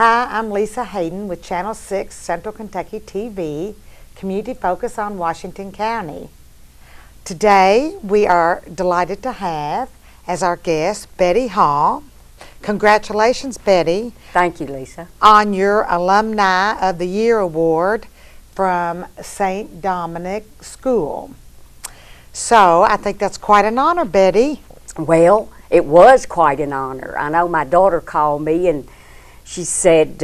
Hi, I'm Lisa Hayden with Channel 6 Central Kentucky TV, community focus on Washington County. Today, we are delighted to have as our guest Betty Hall. Congratulations, Betty. Thank you, Lisa. On your Alumni of the Year Award from St. Dominic School. So, I think that's quite an honor, Betty. Well, it was quite an honor. I know my daughter called me and she said,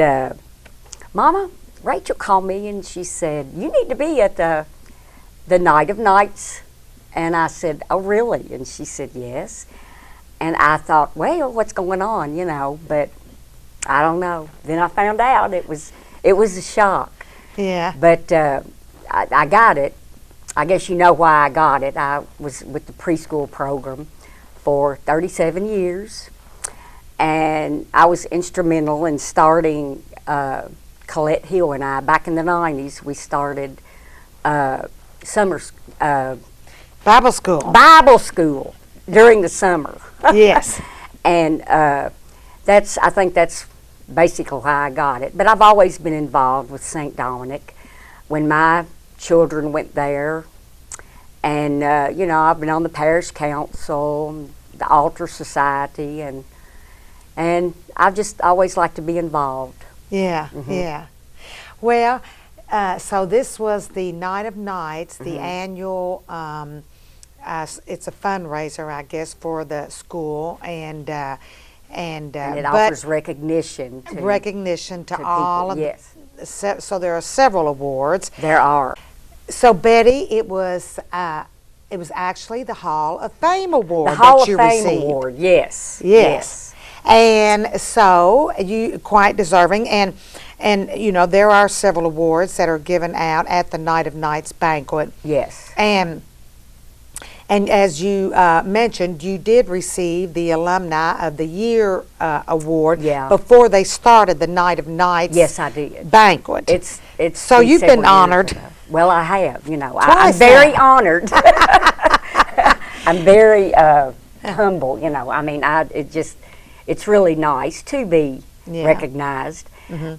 Mama, Rachel called me and she said, you need to be at the Night of Nights. And I said, oh, really? And she said, yes. And I thought, well, what's going on, you know, but I don't know. Then I found out it was a shock. Yeah. But I got it. I guess you know why I got it. I was with the preschool program for 37 years. And I was instrumental in starting Colette Hill and I. Back in the 90s, we started Bible school during the summer. Yes. And I think that's basically how I got it. But I've always been involved with St. Dominic. When my children went there, and you know, I've been on the parish council, the altar society, and I've just always liked to be involved. Yeah, yeah. Well, so this was the Night of Nights, the annual, it's a fundraiser, I guess, for the school, and it offers recognition to all people, of yes. So there are several awards. There are. So Betty, it was actually the Hall of Fame award The Hall that you of Fame received. award, yes. Yes. And so you quite deserving, and you know there are several awards that are given out at the Night of Nights banquet. Yes. And as you mentioned, you did receive the Alumni of the Year award before they started the Night of Nights. Yes, I did. Banquet. It's so you've been honored. Well, I have. You know, Twice I'm very honored. I'm very humble. You know, I mean, it's really nice to be recognized.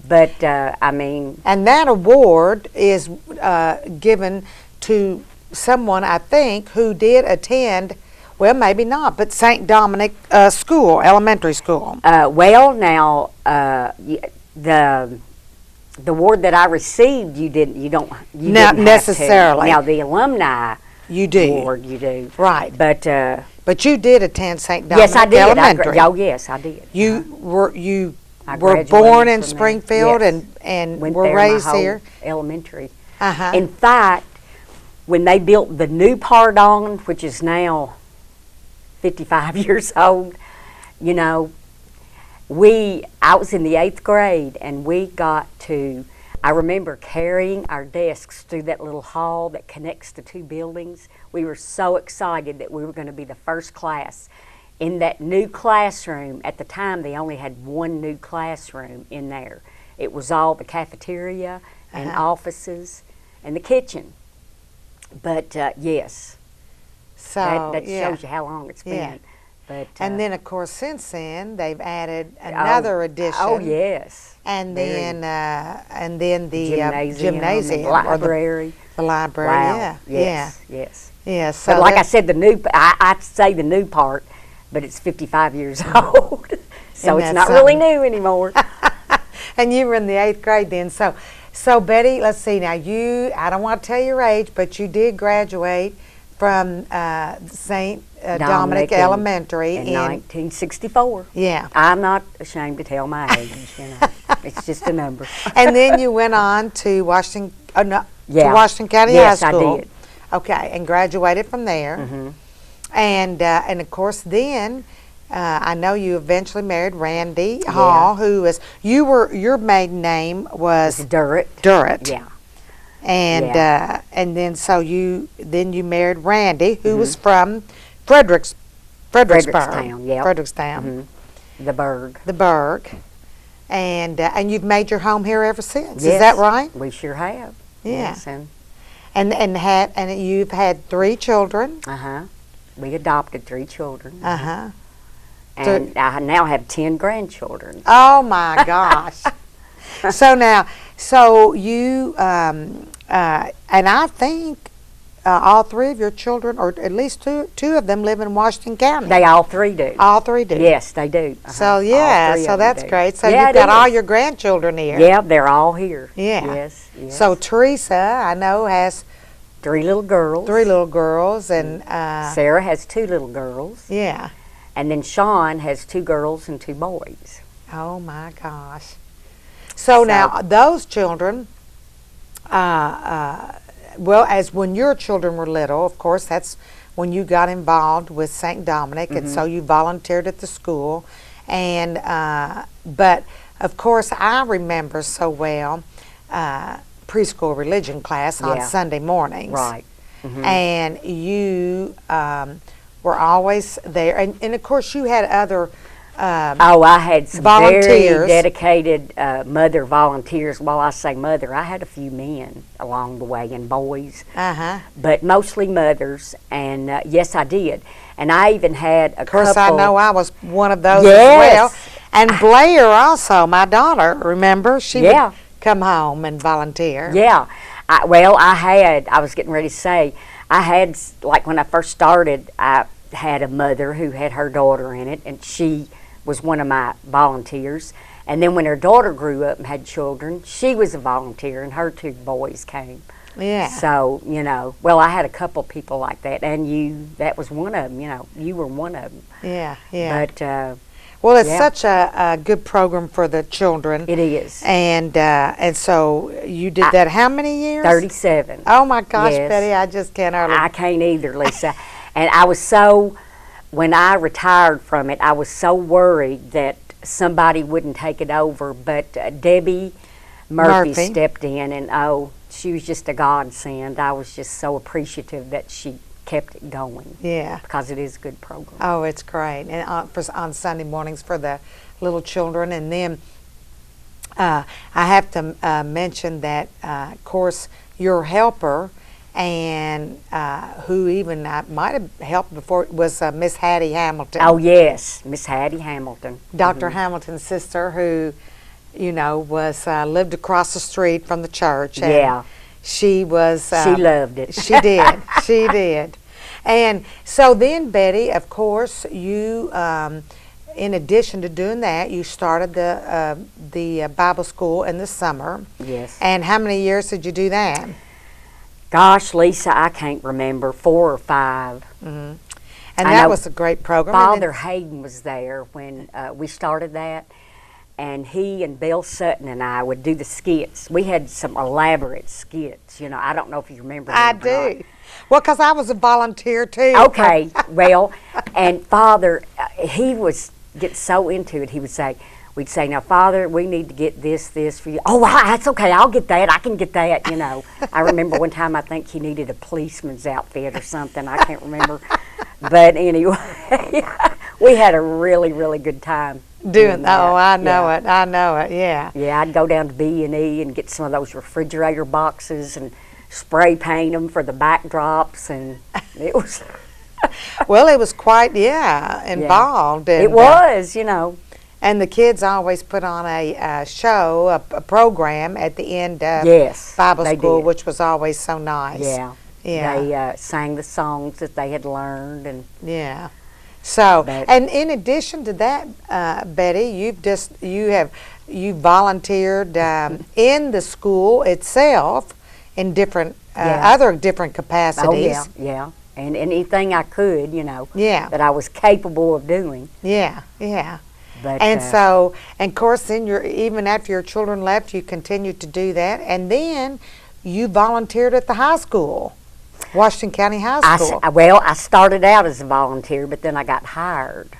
But I mean, and that award is given to someone, I think, who did attend, well, maybe not, but St. Dominic School, elementary school. Well, now the award that I received, you don't Not necessarily. Now the Alumni you do award, you do, right? But you did attend St. Dominic yes, I did. Elementary. Yes, I did. You were born in Springfield and went were there raised my whole here. Elementary. Uh-huh. In fact, when they built the new Pardon, which is now 55 years old, you know, I was in the 8th grade and we got to, I remember carrying our desks through that little hall that connects the two buildings. We were so excited that we were going to be the first class in that new classroom. At the time, they only had one new classroom in there. It was all the cafeteria and offices and the kitchen. But yes, So that shows you how long it's been. Yeah. But And then, of course, since then they've added another addition. Oh yes. And then the gymnasium, the library. The library. Wow. Yeah. Yes. Yes. Yeah. So But like I said, I say the new part, but it's 55 years old, so And it's that's not really new anymore. And you were in the 8th grade then. So Betty, let's see now. I don't want to tell your age, but you did graduate from St. Dominic Elementary in 1964. Yeah. I'm not ashamed to tell my age. You know, it's just a number. And then you went on to Washington County High Yes, School. I did. Okay, and graduated from there. And of course then. I know you eventually married Randy Hall, who is your maiden name was Durrett. Durrett. Yeah. And then you married Randy, who was from Fredericksburg. Yeah. Frederickstown. The Burg. The Burg. And you've made your home here ever since. Yes, is that right? We sure have. Yeah. Yes, and you've had 3 children. We adopted 3 children. Uh-huh. And I now have 10 grandchildren. Oh my gosh. So now, so you, and I think all three of your children, or at least two of them, live in Washington County. They all three do. All three do. Yes, they do. So yeah, so that's great. So Yeah, you've got all your grandchildren here. Yeah, they're all here. Yeah. Yes, yes. So Teresa, I know, has three little girls. Three little girls, and Sarah has two little girls. Yeah. And then Sean has two girls and two boys. Oh my gosh. So now those children, well, as when your children were little, of course, that's when you got involved with St. Dominic, and so you volunteered at the school. And but of course, I remember so well preschool religion class on Sunday mornings. Right. And you were always there, and of course, you had other. I had some volunteers. Very dedicated mother volunteers. Well, I say mother, I had a few men along the way and boys, but mostly mothers. And yes, I did. And I even had a couple. Of course, I know I was one of those as well. And Blair also, my daughter. Remember, she would come home and volunteer. Yeah. I was getting ready to say, I had, like when I first started, I had a mother who had her daughter in it, and she was one of my volunteers. And then when her daughter grew up and had children, she was a volunteer, and her two boys came. Yeah. So, I had a couple people like that, and that was one of them, you were one of them. Yeah, yeah. But, well, it's such a good program for the children. It is. And so you did that how many years? 37. Oh my gosh, Betty, I just can't hardly. I can't either, Lisa. And I was when I retired from it, I was so worried that somebody wouldn't take it over, but Debbie Murphy stepped in, and she was just a godsend. I was just so appreciative that she kept it going. Yeah. Because it is a good program. Oh, it's great. And on Sunday mornings for the little children. And then I have to mention that, of course, your helper, and who even might have helped before, was Miss Hattie Hamilton. Oh, yes, Miss Hattie Hamilton. Dr. Hamilton's sister, who, was lived across the street from the church. And she was... she loved it. She did. She did. And so then, Betty, of course, you, in addition to doing that, you started the Bible school in the summer. Yes. And how many years did you do that? Gosh, Lisa, I can't remember, 4 or 5. And that was a great program. Father Hayden was there when we started that, and he and Bill Sutton and I would do the skits. We had some elaborate skits, I don't know if you remember them. I do. Well, because I was a volunteer too. Okay, well, and Father, he was get so into it, we'd say, now, Father, we need to get this for you. Oh, that's okay, I'll get that, I can get that, I remember one time I think he needed a policeman's outfit or something, I can't remember. But anyway, we had a really, really good time doing that. Oh, I know it, yeah. Yeah, I'd go down to B&E and get some of those refrigerator boxes and spray paint them for the backdrops, and it was... Well, it was quite, involved. And, it was, And the kids always put on a show, a program at the end of Bible school, which was always so nice. Yeah. They sang the songs that they had learned, and So, and in addition to that, Betty, you volunteered in the school itself in different other different capacities. Oh yeah, and anything I could, that I was capable of doing. Yeah. But, and so, and of course, then even after your children left, you continued to do that, and then you volunteered at the high school, Washington County High School. I started out as a volunteer, but then I got hired,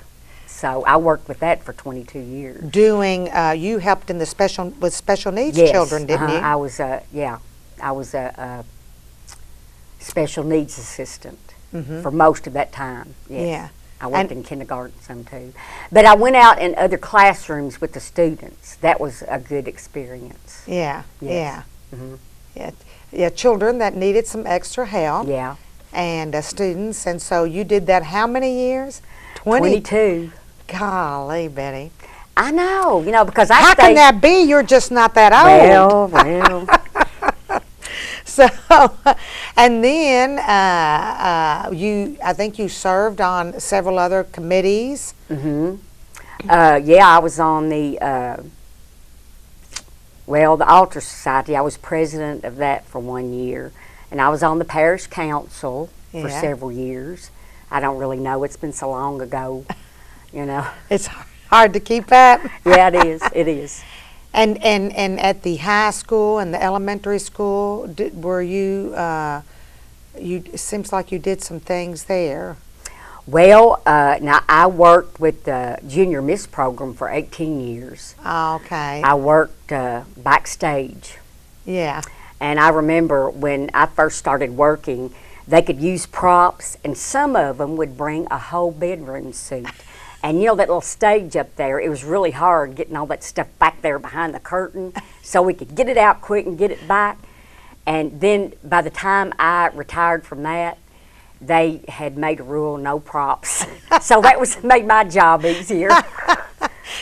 so I worked with that for 22 years. Doing, you helped in the special needs children, didn't you? I was a special needs assistant for most of that time. Yes. Yeah. I worked in kindergarten some too. But I went out in other classrooms with the students. That was a good experience. Yeah, yes. Yeah, children that needed some extra help. Yeah. And students, and so you did that how many years? 22. Golly, Betty. I know, because I How stayed. can that be? You're just not that old. Well. So, and then I think you served on several other committees. Yeah, I was on the Altar Society. I was president of that for 1 year, and I was on the parish council for several years. I don't really know. It's been so long ago, It's hard to keep up. Yeah, it is. It is. And at the high school and the elementary school, were you? It seems like you did some things there. Well, now I worked with the Junior Miss program for 18 years. Oh, okay. I worked backstage. Yeah. And I remember when I first started working, they could use props, and some of them would bring a whole bedroom suit. And that little stage up there, it was really hard getting all that stuff back there behind the curtain so we could get it out quick and get it back. And then by the time I retired from that, they had made a rule, no props. So that made my job easier.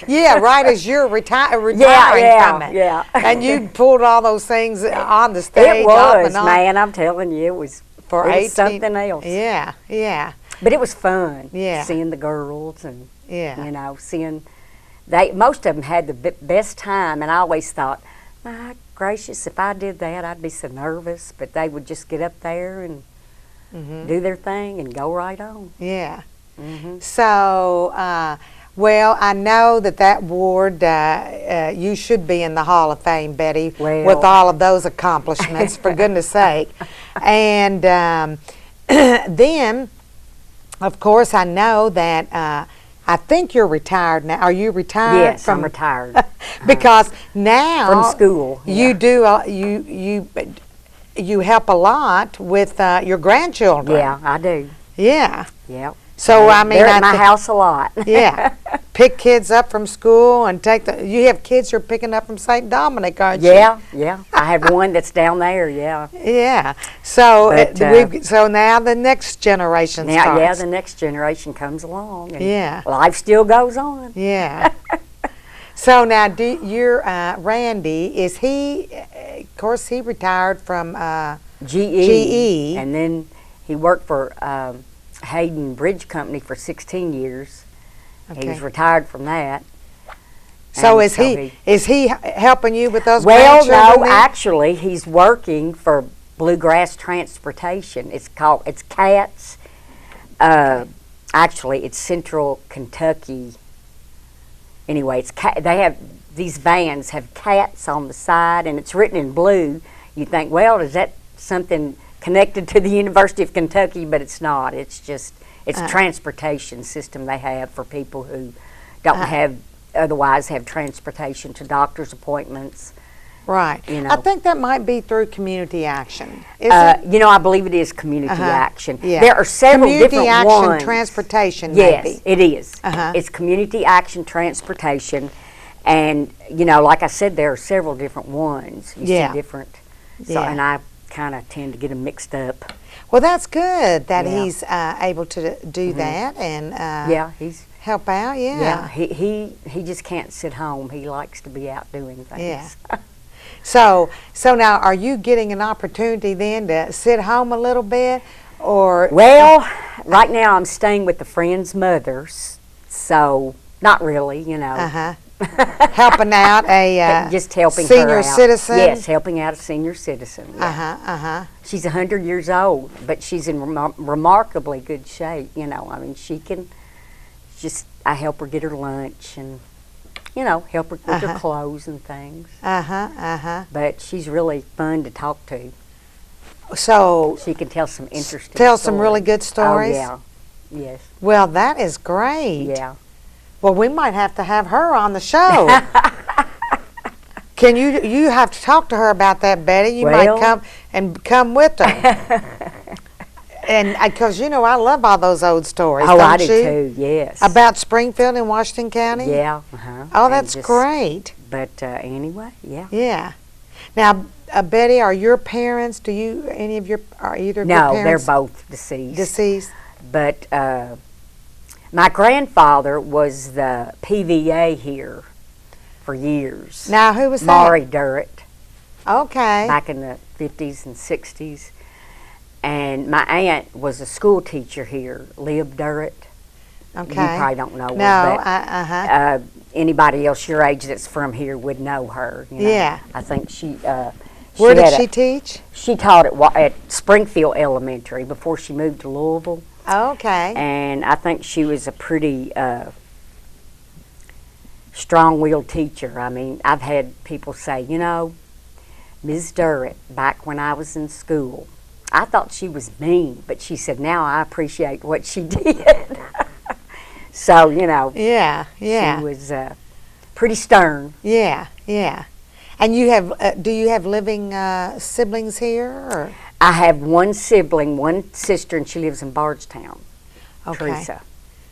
Yeah, right as you're retiring from it. Yeah. And you pulled all those things on the stage. It was, man, I'm telling you, it was something else. Yeah, yeah. But it was fun. Yeah. Seeing the girls and, seeing. Most of them had the best time, and I always thought, my gracious, if I did that, I'd be so nervous. But they would just get up there and do their thing and go right on. Yeah. So, I know that ward, you should be in the Hall of Fame, Betty, with all of those accomplishments, for goodness sake. And then, of course, I know that I think you're retired now. Are you retired? Yes, I'm retired. Because now from school, you do you help a lot with your grandchildren. Yeah, I do. Yeah. Yeah. So I mean, they're at my house a lot. Yeah. Pick kids up from school and you have kids you're picking up from St. Dominic, aren't you? Yeah. I have one that's down there, yeah. Yeah. So so now the next generation starts. Yeah, the next generation comes along. And Yeah. life still goes on. Yeah. So now your Randy, is he, of course he retired from GE. And then he worked for Hayden Bridge Company for 16 years. Okay. He was retired from that. So is he helping you with those grandchildren? Well, no, actually, he's working for Bluegrass Transportation. It's CATS. Actually, it's Central Kentucky. Anyway, they have these vans have CATS on the side, and it's written in blue. You think, well, is that something connected to the University of Kentucky? But it's not. It's just a transportation system they have for people who don't otherwise have transportation to doctor's appointments. Right. I think that might be through Community Action. Is it? I believe it is Community Action. Yeah. There are several different ones. Community Action Transportation, yes, maybe. it is. It's Community Action Transportation. And, like I said, there are several different ones. You see different. So, and I kind of tend to get them mixed up. Well, that's good that he's able to do that and he's help out. Yeah, he just can't sit home. He likes to be out doing things. Yeah. So now, are you getting an opportunity then to sit home a little bit, or? Well, right now I'm staying with a friend's mother, so not really, Helping out a just helping senior her out. citizen. Yes, helping out a senior citizen. Yeah. She's 100 years old, but she's in remarkably good shape. I mean, she can I help her get her lunch and help her with her clothes and things. But she's really fun to talk to. So she can tell some interesting stories. Some really good stories. Oh yeah, yes. Well, that is great. Yeah. Well, we might have to have her on the show. Can you have to talk to her about that, Betty? You might come with her. And because I love all those old stories. Oh, don't I do you? too. Yes. About Springfield and Washington County. Yeah. Oh, that's great. But anyway, yeah. Yeah. Now, Betty, are your parents? Are either of your parents? No, they're both deceased. Deceased. But My grandfather was the PVA here for years. Now, who was Maury Durrett, Okay. back in the 50s and 60s. And my aunt was a school teacher here, Lib Durrett. Okay. You probably don't know her. No, but, anybody else your age that's from here would know her. You know? Yeah. I think she. Where did had she teach? She taught at Springfield Elementary before she moved to Louisville. Okay. And I think she was a pretty strong-willed teacher. I mean, I've had people say, you know, Ms. Durrett, back when I was in school, I thought she was mean, but she said, now I appreciate what she did. So, you know, Yeah, yeah. she was pretty stern. Yeah, yeah. And you have, do you have living siblings here? Or? I have one sibling, one sister, and she lives in Bardstown, Okay.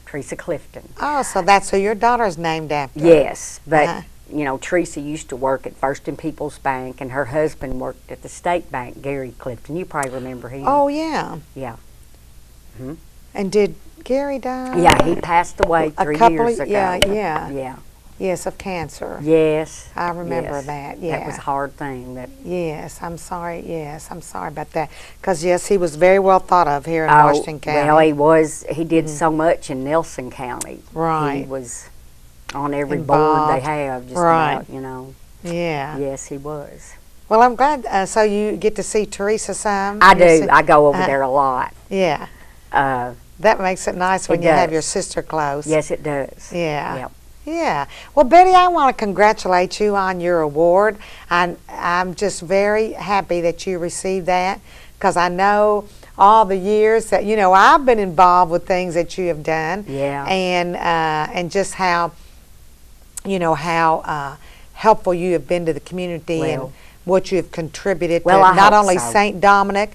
Teresa Clifton. Oh, so that's who your daughter's named after. Yes, but, Uh-huh. you know, Teresa used to work at First and People's Bank, and her husband worked at the State Bank, Gary Clifton. You probably remember him. Oh, yeah. Yeah. And did Gary die? Yeah, he passed away A 3 couple years of- ago. yeah. Yeah. Yes, of cancer. Yes. I remember yes. that, yeah. That was a hard thing. Yes, I'm sorry. Yes, I'm sorry about that. Because, yes, he was very well thought of here in Washington County. Well, he was. He did so much in Nelson County. Right. He was on every Involved. board they have, just Right. about, you know. Yeah. Yes, he was. Well, I'm glad. So you get to see Teresa some? I You do. see- I go over Uh-huh. there a lot. Yeah. Uh, That makes it nice when It you have does. your sister close. yes, it does. Yeah. Yep. Yeah. Well, Betty, I want to congratulate you on your award. I'm just very happy that you received that because I know all the years that, you know, I've been involved with things that you have done. Yeah. And just how, you know, how helpful you have been to the community and Well. what you have contributed Well, to I not hope only so. St. Dominic,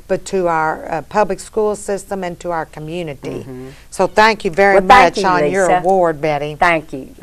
but to our public school system and to our community. So thank you very Well, thank much you, on your Lisa. award, Betty. Thank you.